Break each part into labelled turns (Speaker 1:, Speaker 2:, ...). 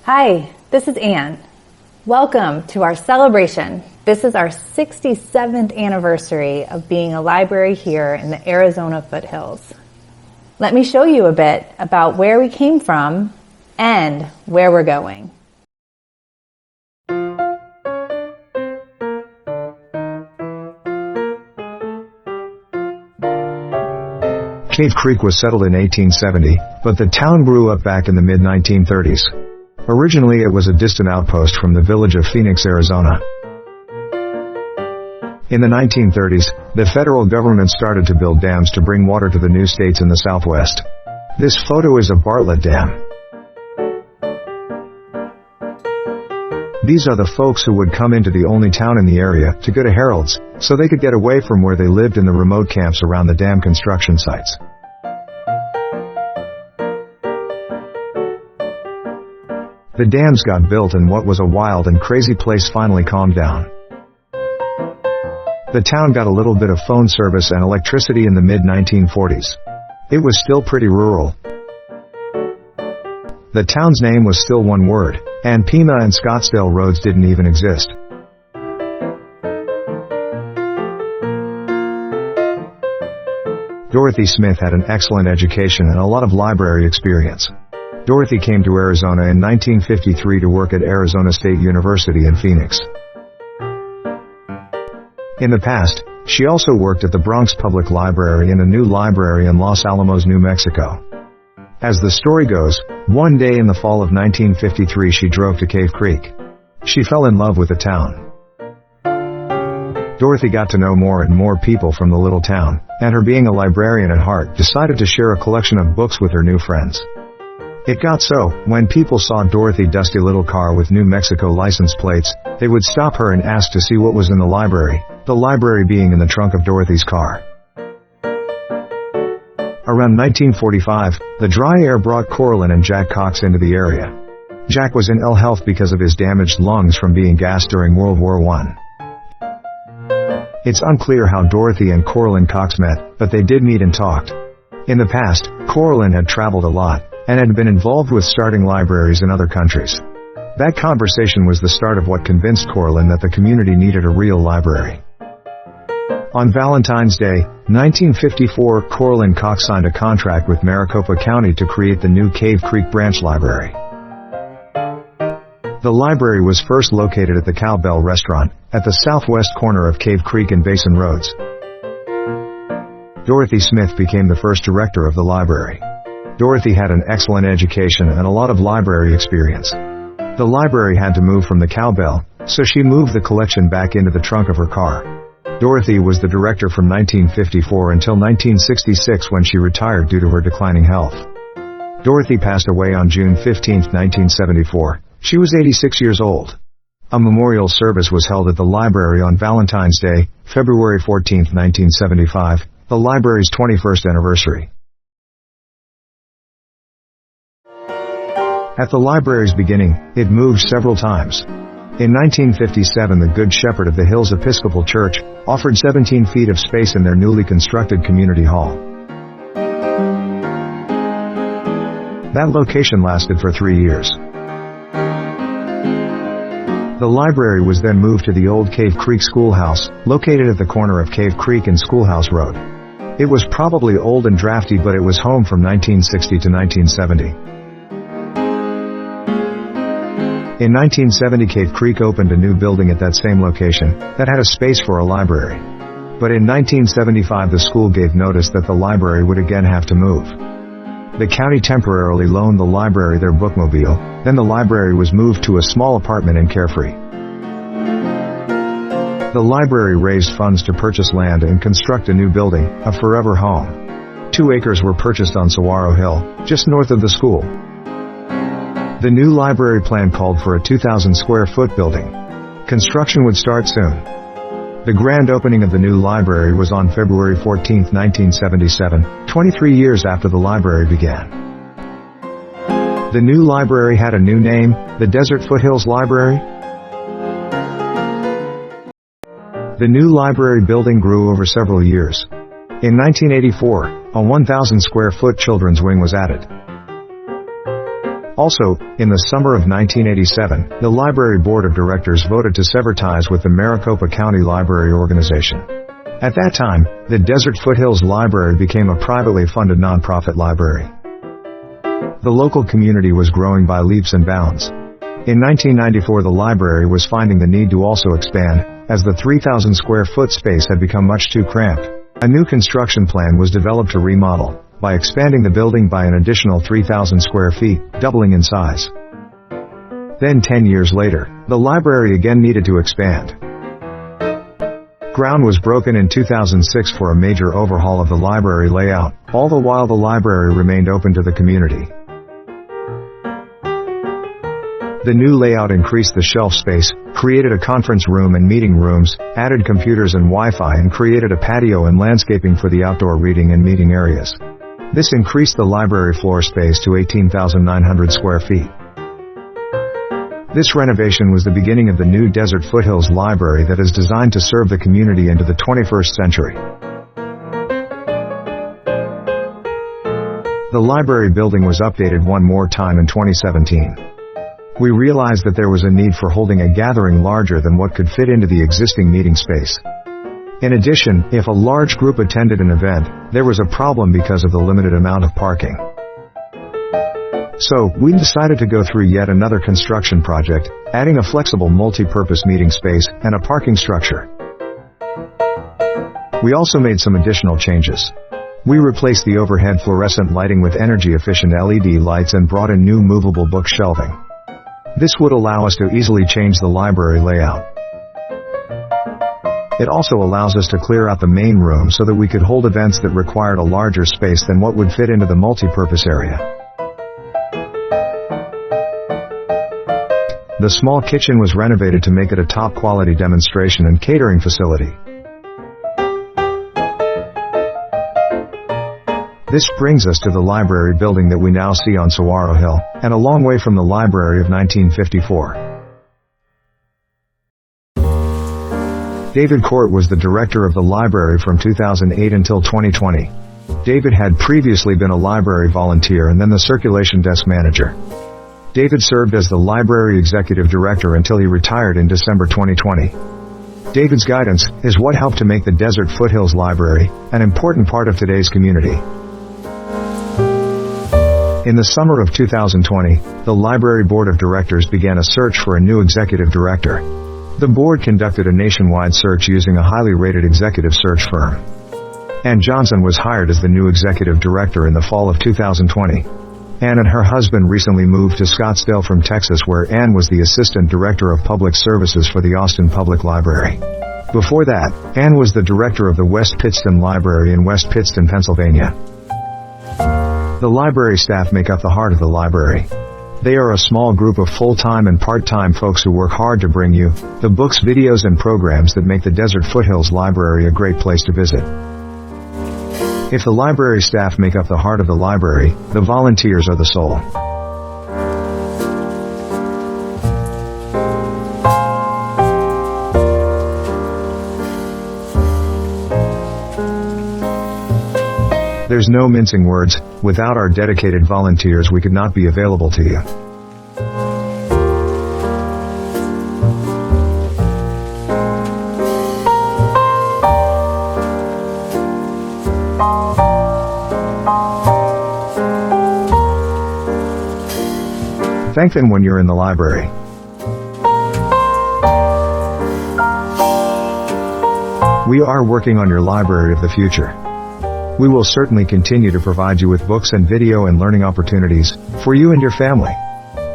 Speaker 1: Hi, this is Anne. Welcome to our celebration. This is our 67th anniversary of being a library here in the Arizona foothills. Let me show you a bit about where we came from and where we're going.
Speaker 2: Cave Creek was settled in 1870, but the town grew up back in the mid-1930s. Originally it was a distant outpost from the village of Phoenix, Arizona. In the 1930s, the federal government started to build dams to bring water to the new states in the southwest. This photo is of Bartlett Dam. These are the folks who would come into the only town in the area to go to Harold's, so they could get away from where they lived in the remote camps around the dam construction sites. The dams got built and what was a wild and crazy place finally calmed down. The town got a little bit of phone service and electricity in the mid-1940s. It was still pretty rural. The town's name was still one word, and Pima and Scottsdale roads didn't even exist. Dorothy Smith had an excellent education and a lot of library experience. Dorothy came to Arizona in 1953 to work at Arizona State University in Phoenix. In the past, she also worked at the Bronx Public Library and a new library in Los Alamos, New Mexico. As the story goes, one day in the fall of 1953 she drove to Cave Creek. She fell in love with the town. Dorothy got to know more and more people from the little town, and her being a librarian at heart decided to share a collection of books with her new friends. It got so, when people saw Dorothy's dusty little car with New Mexico license plates, they would stop her and ask to see what was in the library being in the trunk of Dorothy's car. Around 1945, the dry air brought Coraline and Jack Cox into the area. Jack was in ill health because of his damaged lungs from being gassed during World War I. It's unclear how Dorothy and Coraline Cox met, but they did meet and talked. In the past, Coraline had traveled a lot, and had been involved with starting libraries in other countries. That conversation was the start of what convinced Coraline that the community needed a real library. On Valentine's Day, 1954, Coraline Cox signed a contract with Maricopa County to create the new Cave Creek Branch Library. The library was first located at the Cowbell Restaurant, at the southwest corner of Cave Creek and Basin Roads. Dorothy Smith became the first director of the library. Dorothy had an excellent education and a lot of library experience. The library had to move from the Cowbell, so she moved the collection back into the trunk of her car. Dorothy was the director from 1954 until 1966 when she retired due to her declining health. Dorothy passed away on June 15, 1974. She was 86 years old. A memorial service was held at the library on Valentine's Day, February 14, 1975, the library's 21st anniversary. At the library's beginning, it moved several times. In 1957, the Good Shepherd of the Hills Episcopal Church offered 17 feet of space in their newly constructed community hall. That location lasted for 3 years. The library was then moved to the old Cave Creek Schoolhouse, located at the corner of Cave Creek and Schoolhouse Road. It was probably old and drafty, but it was home from 1960 to 1970. In 1970, Cave Creek opened a new building at that same location that had a space for a library. But in 1975, the school gave notice that the library would again have to move. The county temporarily loaned the library their bookmobile, then the library was moved to a small apartment in Carefree. The library raised funds to purchase land and construct a new building, a forever home. 2 acres were purchased on Saguaro Hill, just north of the school. The new library plan called for a 2,000 square foot building. Construction would start soon. The grand opening of the new library was on February 14, 1977, 23 years after the library began. The new library had a new name, the Desert Foothills Library. The new library building grew over several years. In 1984, a 1,000 square foot children's wing was added. Also, in the summer of 1987, the library board of directors voted to sever ties with the Maricopa County Library Organization. At that time, the Desert Foothills Library became a privately funded nonprofit library. The local community was growing by leaps and bounds. In 1994, the library was finding the need to also expand, as the 3,000 square foot space had become much too cramped. A new construction plan was developed to remodel, by expanding the building by an additional 3,000 square feet, doubling in size. Then 10 years later, the library again needed to expand. Ground was broken in 2006 for a major overhaul of the library layout, all the while the library remained open to the community. The new layout increased the shelf space, created a conference room and meeting rooms, added computers and Wi-Fi, and created a patio and landscaping for the outdoor reading and meeting areas. This increased the library floor space to 18,900 square feet. This renovation was the beginning of the new Desert Foothills Library that is designed to serve the community into the 21st century. The library building was updated one more time in 2017. We realized that there was a need for holding a gathering larger than what could fit into the existing meeting space. In addition, if a large group attended an event, there was a problem because of the limited amount of parking. So, we decided to go through yet another construction project, adding a flexible multi-purpose meeting space and a parking structure. We also made some additional changes. We replaced the overhead fluorescent lighting with energy-efficient LED lights and brought in new movable book shelving. This would allow us to easily change the library layout. It also allows us to clear out the main room so that we could hold events that required a larger space than what would fit into the multi-purpose area. The small kitchen was renovated to make it a top-quality demonstration and catering facility. This brings us to the library building that we now see on Saguaro Hill, and a long way from the library of 1954. David Court was the director of the library from 2008 until 2020. David had previously been a library volunteer and then the circulation desk manager. David served as the library executive director until he retired in December 2020. David's guidance is what helped to make the Desert Foothills Library an important part of today's community. In the summer of 2020, the library board of directors began a search for a new executive director. The board conducted a nationwide search using a highly rated executive search firm. Ann Johnson was hired as the new executive director in the fall of 2020. Ann and her husband recently moved to Scottsdale from Texas, where Ann was the assistant director of public services for the Austin Public Library. Before that, Ann was the director of the West Pittston Library in West Pittston, Pennsylvania. The library staff make up the heart of the library. They are a small group of full-time and part-time folks who work hard to bring you the books, videos, and programs that make the Desert Foothills Library a great place to visit. If the library staff make up the heart of the library, the volunteers are the soul. There's no mincing words. Without our dedicated volunteers, we could not be available to you. Thank them when you're in the library. We are working on your library of the future. We will certainly continue to provide you with books and video and learning opportunities for you and your family.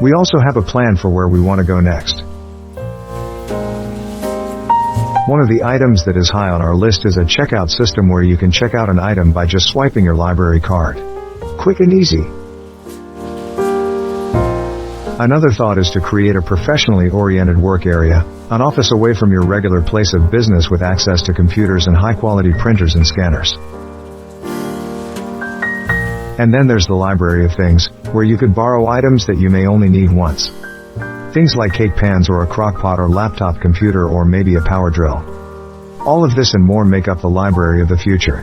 Speaker 2: We also have a plan for where we want to go next. One of the items that is high on our list is a checkout system where you can check out an item by just swiping your library card. Quick and easy. Another thought is to create a professionally oriented work area, an office away from your regular place of business with access to computers and high-quality printers and scanners. And then there's the library of things, where you could borrow items that you may only need once. Things like cake pans or a crock pot or laptop computer or maybe a power drill. All of this and more make up the library of the future.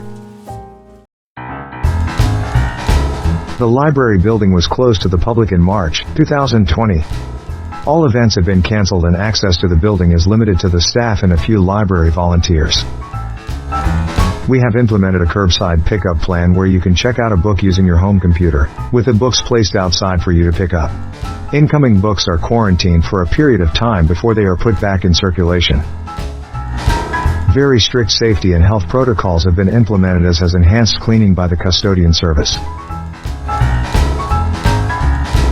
Speaker 2: The library building was closed to the public in March 2020. All events have been canceled and access to the building is limited to the staff and a few library volunteers. We have implemented a curbside pickup plan where you can check out a book using your home computer, with the books placed outside for you to pick up. Incoming books are quarantined for a period of time before they are put back in circulation. Very strict safety and health protocols have been implemented, as has enhanced cleaning by the custodian service.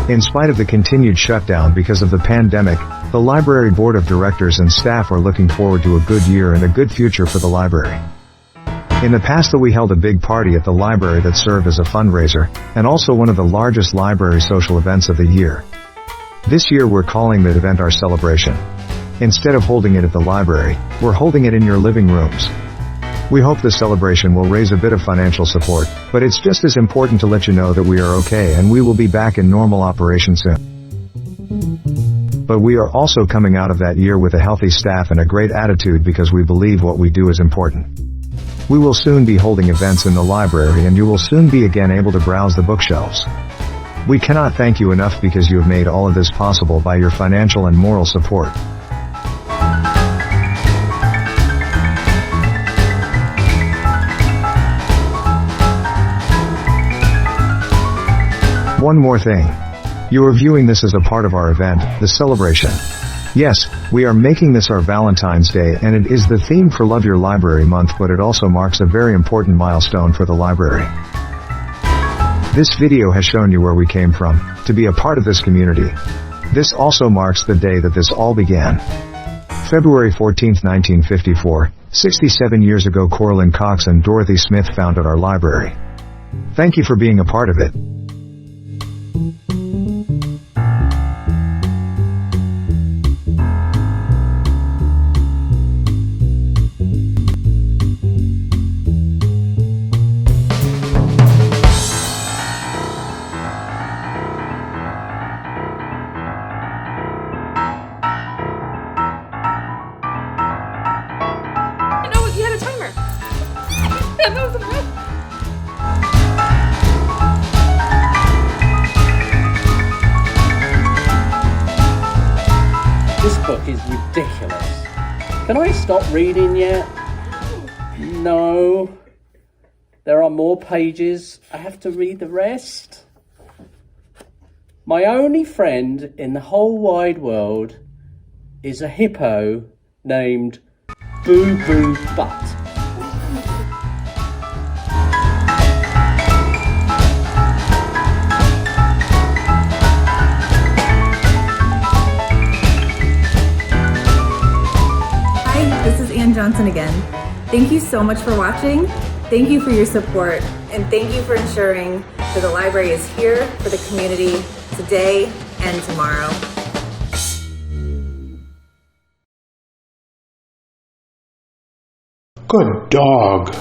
Speaker 2: In spite of the continued shutdown because of the pandemic, the library board of directors and staff are looking forward to a good year and a good future for the library. In the past we held a big party at the library that served as a fundraiser, and also one of the largest library social events of the year. This year we're calling the event our celebration. Instead of holding it at the library, we're holding it in your living rooms. We hope the celebration will raise a bit of financial support, but it's just as important to let you know that we are okay and we will be back in normal operation soon. But we are also coming out of that year with a healthy staff and a great attitude because we believe what we do is important. We will soon be holding events in the library and you will soon be again able to browse the bookshelves. We cannot thank you enough because you have made all of this possible by your financial and moral support. One more thing. You are viewing this as a part of our event, the celebration. Yes, we are making this our Valentine's Day and it is the theme for Love Your Library Month, but it also marks a very important milestone for the library. This video has shown you where we came from, to be a part of this community. This also marks the day that this all began. February 14, 1954, 67 years ago, Corlin Cox and Dorothy Smith founded our library. Thank you for being a part of it.
Speaker 3: This book is ridiculous. Can I stop reading yet? No. There are more pages. I have to read the rest. My only friend in the whole wide world is a hippo named Boo Boo Butt.
Speaker 4: Johnson again. Thank you so much for watching. Thank you for your support, and thank you for ensuring that the library is here for the community today and tomorrow.
Speaker 5: Good dog.